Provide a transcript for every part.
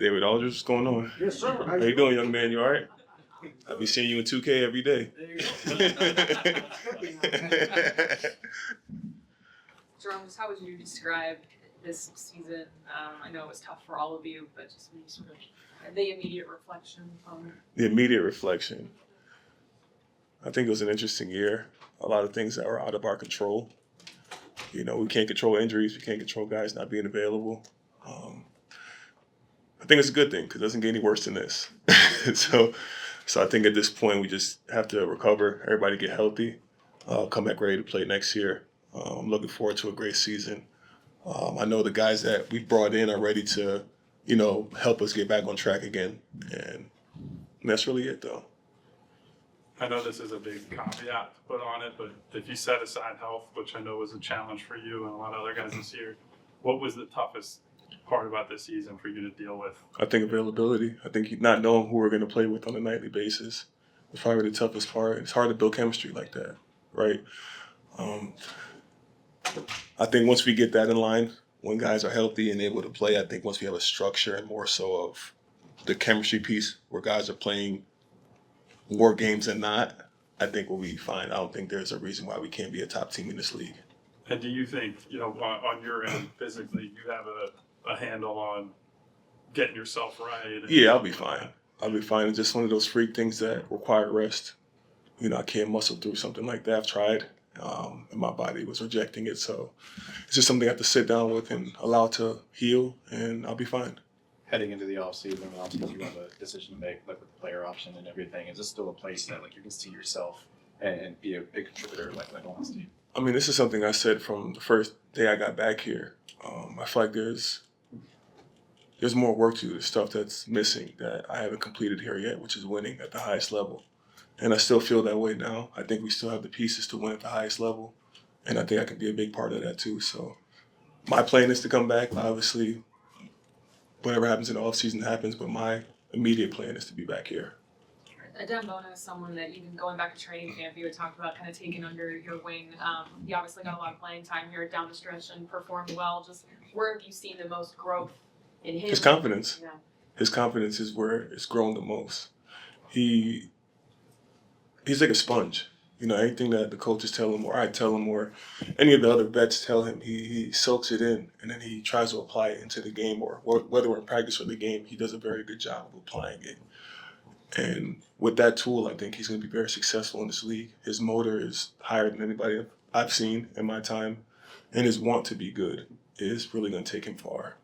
David Aldridge, what's going on? Yes, sir. How you doing, young man? You all right? I be seeing you in 2K every day. There you go. Drummond, how would you describe this season? I know it was tough for all of you, but just when you sort of the immediate reflection on The immediate reflection. I think it was an interesting year. A lot of things that were out of our control. You know, we can't control injuries. We can't control guys not being available. I think it's a good thing because it doesn't get any worse than this. so I think at this point we just have to recover. Everybody get healthy, come back ready to play next year. I'm looking forward to a great season. I know the guys that we brought in are ready to, help us get back on track again. And that's really it, though. I know this is a big caveat to put on it, but if you set aside health, which I know was a challenge for you and a lot of other guys this year, what was the toughest part about this season for you to deal with? I think availability. I think not knowing who we're going to play with on a nightly basis is probably the toughest part. It's hard to build chemistry like that, right? I think once we get that in line, when guys are healthy and able to play, I think once we have a structure and more so of the chemistry piece where guys are playing more games than not, I think we'll be fine. I don't think there's a reason why we can't be a top team in this league. And do you think, on your end, physically, you have a handle on getting yourself right? Yeah, I'll be fine. I'll be fine. It's just one of those freak things that require rest. I can't muscle through something like that. I've tried, and my body was rejecting it. So it's just something I have to sit down with and allow it to heal, and I'll be fine. Heading into the offseason, obviously you have a decision to make, like with the player option and everything. Is this still a place that you can see yourself and be a big contributor like on this team? I mean, this is something I said from the first day I got back here. I feel like there's more work to do. There's stuff that's missing that I haven't completed here yet, which is winning at the highest level. And I still feel that way now. I think we still have the pieces to win at the highest level, and I think I can be a big part of that too. So my plan is to come back. Obviously, whatever happens in the offseason happens, but my immediate plan is to be back here. Adembona is someone that even going back to training camp, you had talked about kind of taking under your wing. He obviously got a lot of playing time here down the stretch and performed well. Just where have you seen the most growth in him? His confidence. Yeah. His confidence is where it's grown the most. He's like a sponge. Anything that the coaches tell him or I tell him or any of the other vets tell him, he soaks it in and then he tries to apply it into the game or whether we're in practice or the game, he does a very good job of applying it. And with that tool, I think he's going to be very successful in this league. His motor is higher than anybody I've seen in my time, and his want to be good is really going to take him far.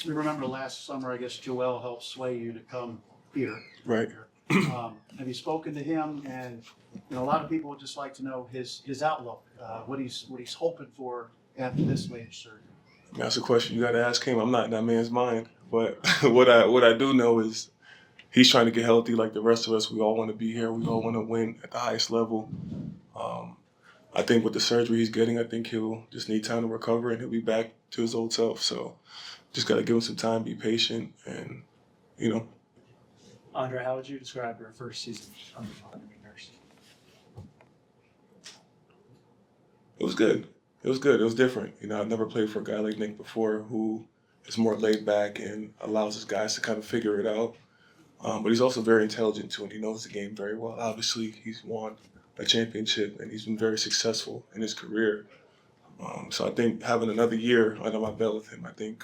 We remember last summer, I guess Joel helped sway you to come here. Right. Have you spoken to him? And a lot of people would just like to know his outlook, what he's hoping for after this latest surgery. That's a question you got to ask him. I'm not in that man's mind, but what I do know is he's trying to get healthy like the rest of us. We all want to be here. We all want to win at the highest level. I think with the surgery he's getting, I think he'll just need time to recover and he'll be back to his old self. So just got to give him some time, be patient, and Andre, how would you describe your first season under Nurse? It was good. It was different. I've never played for a guy like Nick before who is more laid back and allows his guys to kind of figure it out. But he's also very intelligent too, and he knows the game very well. Obviously, he's won a championship and he's been very successful in his career. So I think having another year under my belt with him, I think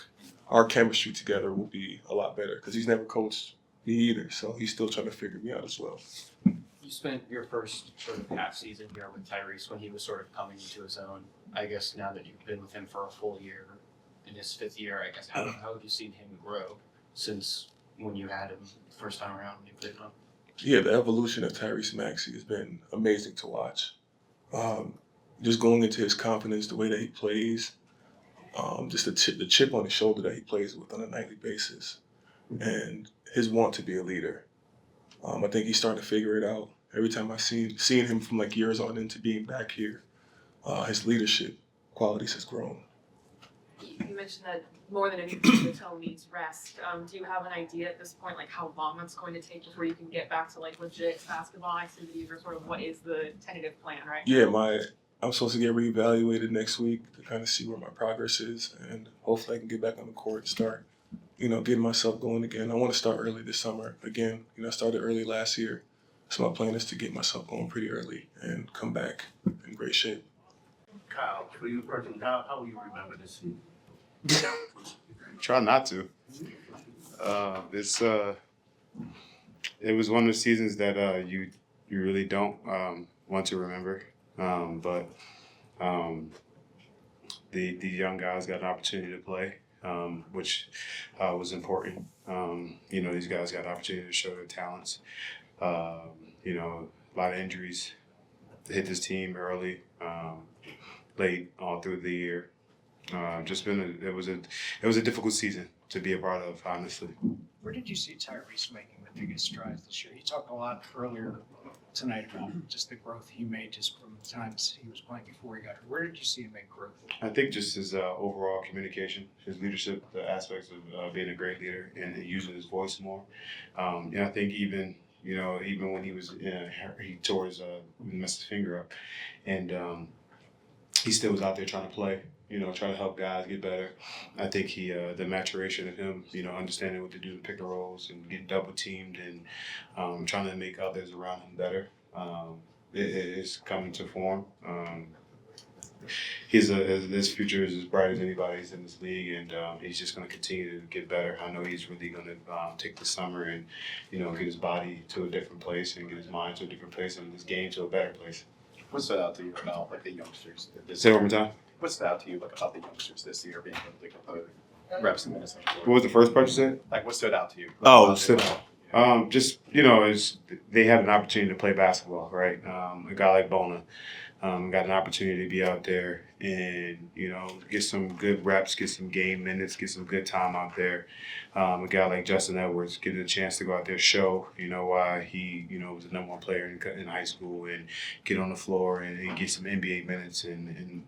our chemistry together will be a lot better because he's never coached me either. So he's still trying to figure me out as well. You spent your first sort of half season here with Tyrese when he was sort of coming into his own. I guess now that you've been with him for a full year, in his fifth year, I guess, how have you seen him grow since when you had him the first time around when you played him? Yeah, the evolution of Tyrese Maxey has been amazing to watch. Just going into his confidence, the way that he plays, just the chip on his shoulder that he plays with on a nightly basis, and his want to be a leader. I think he's starting to figure it out. Every time I've seen him from years on into being back here, his leadership qualities has grown. You mentioned that more than anything, the toe needs rest. Do you have an idea at this point, how long it's going to take before you can get back to legit basketball activities, or sort of what is the tentative plan, right? Yeah, I'm supposed to get reevaluated next week to kind of see where my progress is, and hopefully I can get back on the court and start getting myself going again. I want to start early this summer again. I started early last year. So my plan is to get myself going pretty early and come back in great shape. Kyle, for you personally, how will you remember this season? Try not to. It was one of the seasons that you really don't want to remember. But the young guys got an opportunity to play, which was important. These guys got an opportunity to show their talents. A lot of injuries hit this team early, late, all through the year. It was a difficult season to be a part of, honestly. Where did you see Tyrese making the biggest strides this year? He talked a lot earlier tonight about just the growth he made just from the times he was playing before he got hurt. Where did you see him make growth? I think just his overall communication, his leadership, the aspects of being a great leader and using his voice more. I think even when he was he tore his messed his finger up, and he still was out there trying to play. Trying to help guys get better. I think the maturation of him, understanding what to do in pick and rolls and getting double teamed and trying to make others around him better, it is coming to form. His future is as bright as anybody's in this league, and he's just going to continue to get better. I know he's really going to take the summer and, get his body to a different place and get his mind to a different place and his game to a better place. What stood out to you about like the youngsters? Say it one more time. What stood out to you like about the youngsters this year being able to put reps and minutes on the What floor? was the first part you said? Like what stood out to you? Oh, stood out. They had an opportunity to play basketball, right? A guy like Bona got an opportunity to be out there and, get some good reps, get some game minutes, get some good time out there. A guy like Justin Edwards getting a chance to go out there, show, why he, was the #1 player in high school and get on the floor and get some NBA minutes and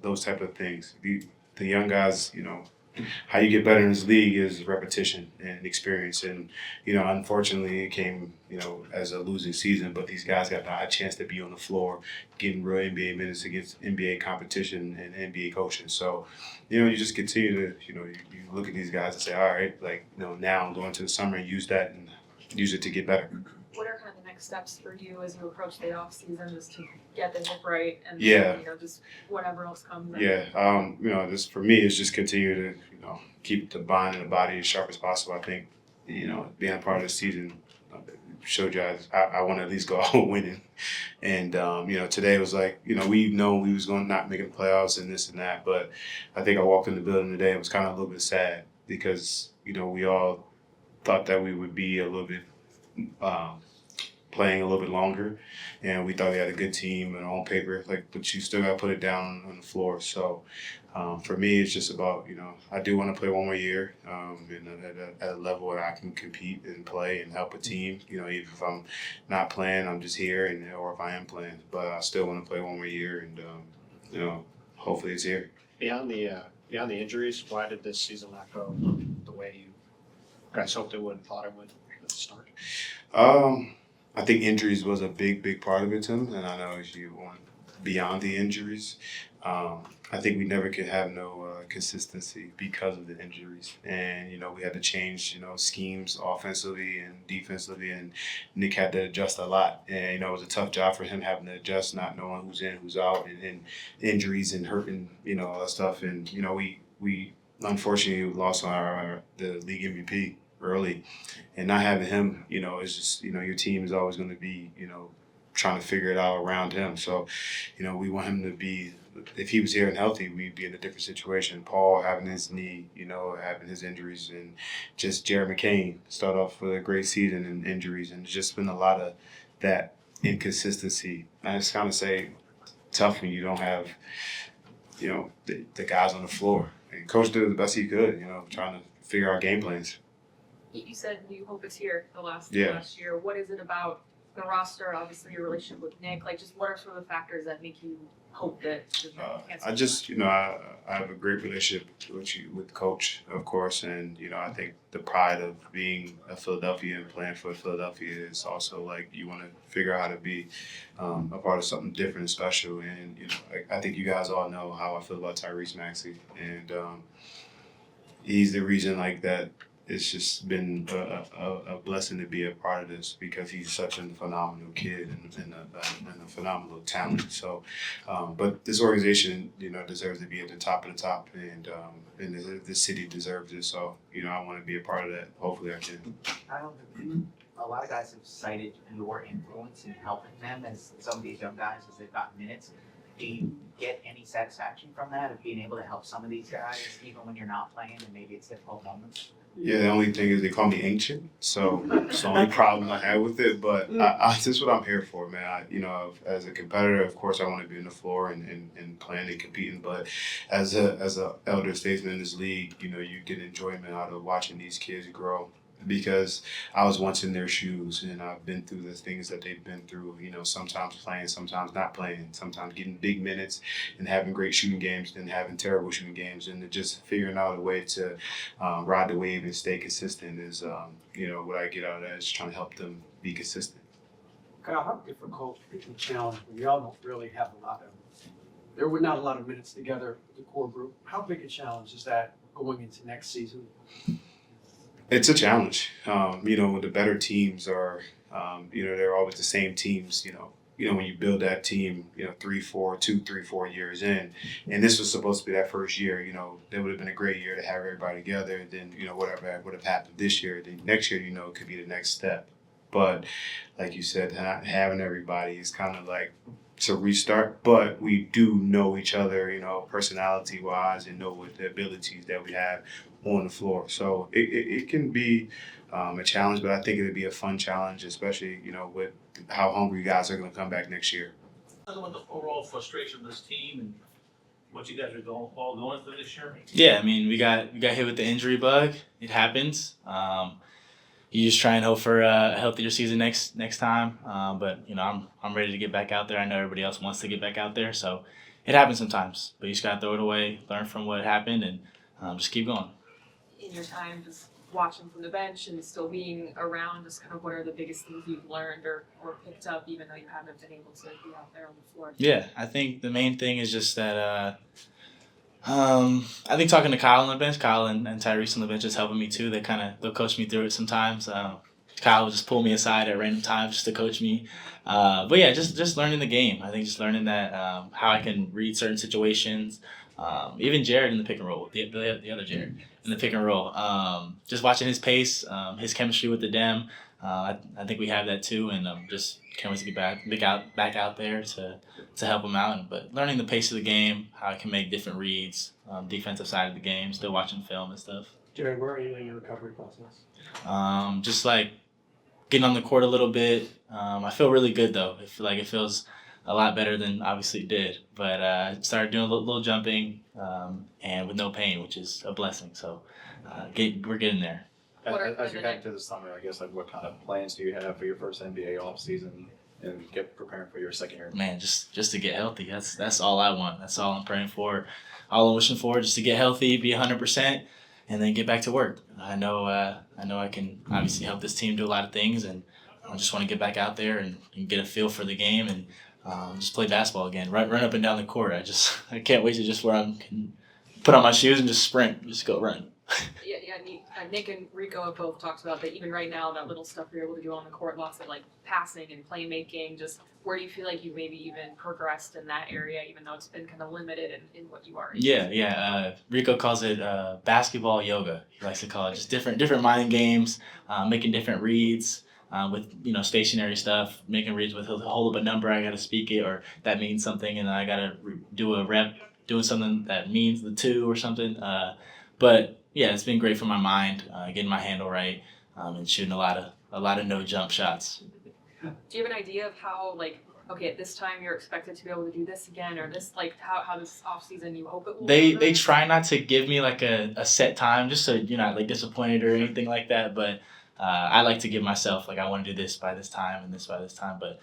those type of things. The young guys, how you get better in this league is repetition and experience. And, unfortunately it came, as a losing season, but these guys got a chance to be on the floor, getting real NBA minutes against NBA competition and NBA coaching. So, you just continue to, you look at these guys and say, all right, now I'm going to the summer and use it to get better. What are kind of the next steps for you as you approach the off season, just to get the hip right and Yeah. just whatever else comes? Yeah. This for me is just continue to, keep the mind and the body as sharp as possible. I think, being a part of the season showed you I want to at least go out winning. And, today was like, we know we was going to not make the playoffs and this and that. But I think I walked in the building today. It was kind of a little bit sad because, we all thought that we would be a little bit playing a little bit longer. And we thought we had a good team and on paper, but you still got to put it down on the floor. So for me, it's just about, I do want to play one more year at a level where I can compete and play and help a team. Even if I'm not playing, I'm just here, or if I am playing. But I still want to play one more year, and hopefully it's here. Beyond the injuries, why did this season not go the way you guys hoped it would and thought it would at the start? I think injuries was a big part of it, Tim. And I know if you want beyond the injuries, I think we never could have no consistency because of the injuries. And, we had to change, schemes offensively and defensively. And Nick had to adjust a lot. And, it was a tough job for him having to adjust, not knowing who's in, who's out, and injuries and hurting, all that stuff. And, we unfortunately lost the league MVP early. And not having him, it's just, your team is always going to be, trying to figure it out around him. So, we want him to be, if he was here and healthy, we'd be in a different situation. Paul having his knee, having his injuries, and just Jared McCain start off with a great season and injuries. And it's just been a lot of that inconsistency. I just kind of say tough when you don't have, the guys on the floor. And Coach did the best he could, trying to figure out game plans. You said you hope it's here the last Yeah. year. What is it about the roster? Obviously, your relationship with Nick. Just what are some of the factors that make you hope that? I just, I have a great relationship with Coach, of course, and I think the pride of being a Philadelphia and playing for Philadelphia is also you want to figure out how to be a part of something different and special. And I think you guys all know how I feel about Tyrese Maxey, and he's the reason like that. It's just been a blessing to be a part of this because he's such a phenomenal kid and a phenomenal talent. So, but this organization, deserves to be at the top of the top, and the city deserves it. So, I want to be a part of that. Hopefully, I can. Kyle, a lot of guys have cited your influence in helping them as some of these young guys as they've gotten minutes. Do you get any satisfaction from that of being able to help some of these guys even when you're not playing and maybe it's difficult moments? Yeah, the only thing is they call me ancient, so it's the only problem I have with it. But this is what I'm here for, man. As a competitor, of course, I want to be on the floor and playing and competing. But as a elder statesman in this league, you get enjoyment out of watching these kids grow. Because I was once in their shoes and I've been through the things that they've been through, sometimes playing, sometimes not playing, sometimes getting big minutes and having great shooting games, then having terrible shooting games, and just figuring out a way to ride the wave and stay consistent is, what I get out of that is trying to help them be consistent. Kyle, how difficult is the challenge when y'all don't really have there were not a lot of minutes together with the core group. How big a challenge is that going into next season? It's a challenge. When the better teams are, they're always the same teams, when you build that team, 2, 3, 4 years in, and this was supposed to be that first year, it would have been a great year to have everybody together. Then, whatever would have happened this year, then next year, it could be the next step. But like you said, not having everybody is kind of like to restart, but we do know each other, personality wise, and know what the abilities that we have on the floor. So it can be a challenge, but I think it'd be a fun challenge, especially, with how hungry guys are going to come back next year. Talk about the overall frustration of this team and what you guys are all going through this year. Yeah, I mean, we got hit with the injury bug. It happens. You just try and hope for a healthier season next time. But I'm ready to get back out there. I know everybody else wants to get back out there, so it happens sometimes. But you just gotta throw it away, learn from what happened, and just keep going. In your time just watching from the bench and still being around, just kind of what are the biggest things you've learned or picked up, even though you haven't been able to be out there on the floor? Yeah, I think the main thing is just that I think talking to Kyle on the bench, Kyle and Tyrese on the bench is helping me too. They'll coach me through it sometimes. Kyle will just pull me aside at random times just to coach me. But yeah, just learning the game. I think just learning that how I can read certain situations. Even Jared in the pick and roll, the other Jared in the pick and roll. Just watching his pace, his chemistry with the Dem. I think we have that too, and just can't wait to get back out there to help him out. But learning the pace of the game, how I can make different reads, defensive side of the game, still watching film and stuff. Jared, where are you in your recovery process? Just like getting on the court a little bit. I feel really good though. It feels a lot better than obviously it did. But I started doing a little jumping and with no pain, which is a blessing. So we're getting there. As you're heading to the summer, I guess, what kind of plans do you have for your first NBA offseason and preparing for your second year? Man, just to get healthy. That's all I want. That's all I'm praying for. All I'm wishing for, just to get healthy, be 100%, and then get back to work. I know I can obviously help this team do a lot of things, and I just want to get back out there and get a feel for the game and just play basketball again. Run up and down the court. I can't wait to just where I can put on my shoes and just sprint, just go run. Yeah, Nick and Rico have both talked about that. Even right now, that little stuff you're able to do on the court, lots of passing and playmaking. Just where do you feel like you maybe even progressed in that area, even though it's been kind of limited in what you are? Yeah. Rico calls it basketball yoga. He likes to call it just different mind games, making different reads with stationary stuff, making reads with he'll hold up a number. I got to speak it, or that means something, and I got to do a rep doing something that means the 2 or something. But yeah, it's been great for my mind, getting my handle right, and shooting a lot of no jump shots. Do you have an idea of how at this time you're expected to be able to do this again, or this how this off season you hope it will? They try not to give me a set time, just so you're not disappointed or anything like that. But I like to give myself I want to do this by this time and this by this time. But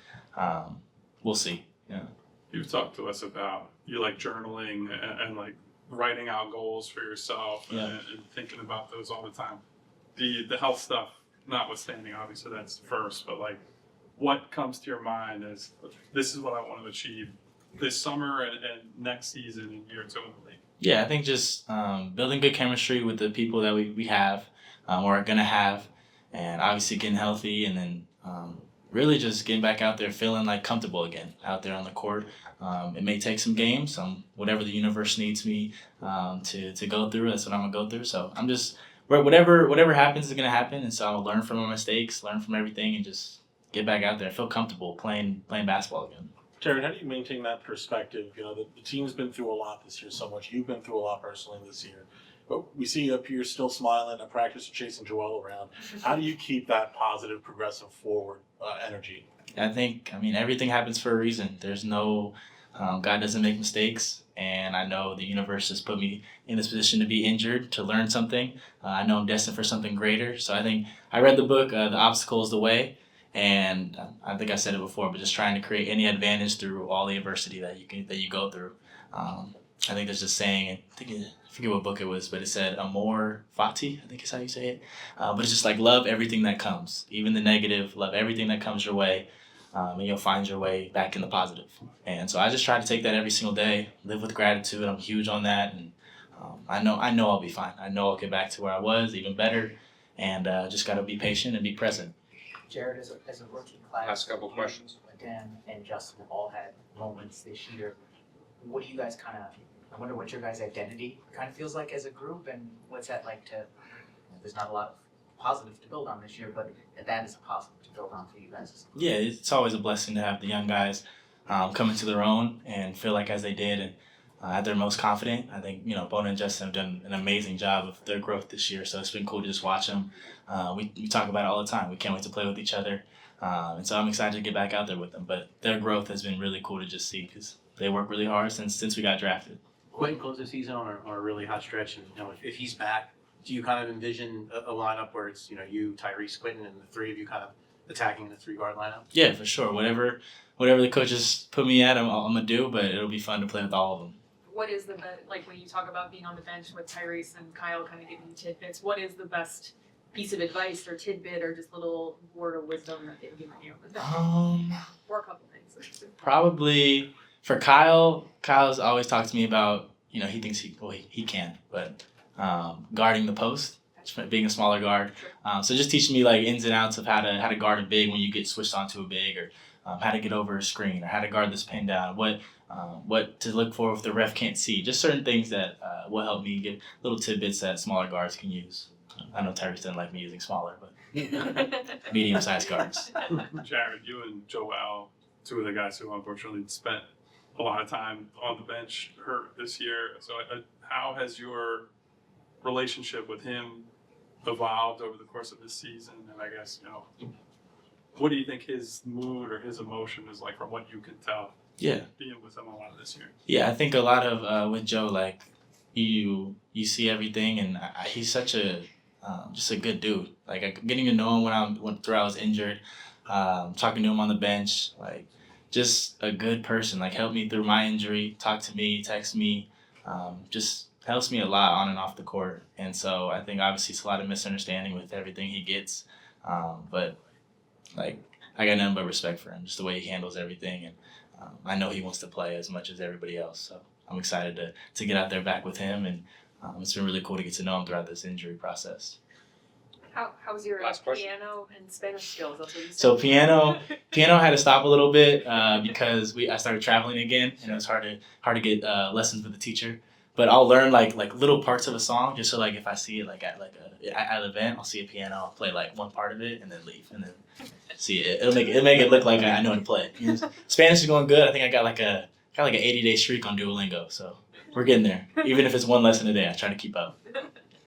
we'll see. Yeah. You've talked to us about you like journaling and writing out goals for yourself and thinking about those all the time. The health stuff notwithstanding, obviously that's first, but what comes to your mind as this is what I want to achieve this summer and next season and year 2 in the league? Yeah, I think just building good chemistry with the people that we have or are going to have, and obviously getting healthy, and then really just getting back out there feeling like comfortable again out there on the court. It may take some games, whatever the universe needs me to go through, that's what I'm going to go through. So I'm just, whatever happens is going to happen, and so I'll learn from my mistakes, learn from everything, and just get back out there, feel comfortable playing basketball again. Jared, how do you maintain that perspective? You know, the team's been through a lot this year so much. You've been through a lot personally this year. But we see you up here still smiling at practice, chasing Joel around. How do you keep that positive, progressive, forward energy? I think, everything happens for a reason. There's no, God doesn't make mistakes. And I know the universe has put me in this position to be injured, to learn something. I know I'm destined for something greater. So I think I read the book, The Obstacle is the Way. And I think I said it before, but just trying to create any advantage through all the adversity that you go through. I think there's this saying, I forget what book it was, but it said amor fati, I think is how you say it. But it's just like love everything that comes, even the negative, love everything that comes your way, and you'll find your way back in the positive. And so I just try to take that every single day, live with gratitude. I'm huge on that, and I know I'll be fine. I know I'll get back to where I was, even better, and just got to be patient and be present. Jared, as a rookie class, Last couple questions. Dan and Justin have all had moments this year. What do you guys I wonder what your guys' identity kind of feels like as a group, and what's that like to, there's not a lot of positive to build on this year, but that is a positive to build on for you guys. Yeah, it's always a blessing to have the young guys come into their own and feel like as they did and at their most confident. I think, Bona and Justin have done an amazing job of their growth this year, so it's been cool to just watch them. We talk about it all the time. We can't wait to play with each other, and so I'm excited to get back out there with them. But their growth has been really cool to just see because they work really hard since we got drafted. Quentin closed the season on a really hot stretch, and if he's back, do you kind of envision a lineup where it's you, Tyrese, Quentin, and the three of you kind of attacking the 3-guard lineup? Yeah, for sure. Whatever the coaches put me at, I'm gonna do. But it'll be fun to play with all of them. What is like when you talk about being on the bench with Tyrese and Kyle kind of giving you tidbits, what is the best piece of advice or tidbit or just little word of wisdom that they've given you? Or a couple things. Probably for Kyle. Kyle's always talked to me about, he thinks he can, but guarding the post, being a smaller guard. So just teaching me like ins and outs of how to guard a big when you get switched onto a big, or how to get over a screen, or how to guard this pin down, what to look for if the ref can't see. Just certain things that will help me get little tidbits that smaller guards can use. I know Tyrese doesn't like me using smaller, but medium-sized guards. Jared, you and Joel, two of the guys who unfortunately spent a lot of time on the bench, hurt this year. So how has your relationship with him evolved over the course of this season? And I guess, what do you think his mood or his emotion is like from what you can tell? Yeah. Being with him a lot this year. Yeah, I think a lot of with Joe, like you see everything, and he's such a just a good dude. Like getting to know him when I was injured, talking to him on the bench, like just a good person. Like helped me through my injury, talk to me, text me, just helps me a lot on and off the court. And so I think obviously it's a lot of misunderstanding with everything he gets, but like I got nothing but respect for him, just the way he handles everything, and I know he wants to play as much as everybody else. So I'm excited to get out there back with him, and it's been really cool to get to know him throughout this injury process. How's your Last question. piano and Spanish skills? That's what you said. So piano had to stop a little bit because I started traveling again, and it was hard to get lessons with the teacher. But I'll learn like little parts of a song, just so like if I see it at an event, I'll see a piano, I'll play like one part of it and then leave, and then see it. It'll make it look like I know how to play. Spanish is going good. I think I got like an 80-day streak on Duolingo, so we're getting there. Even if it's one lesson a day, I try to keep up.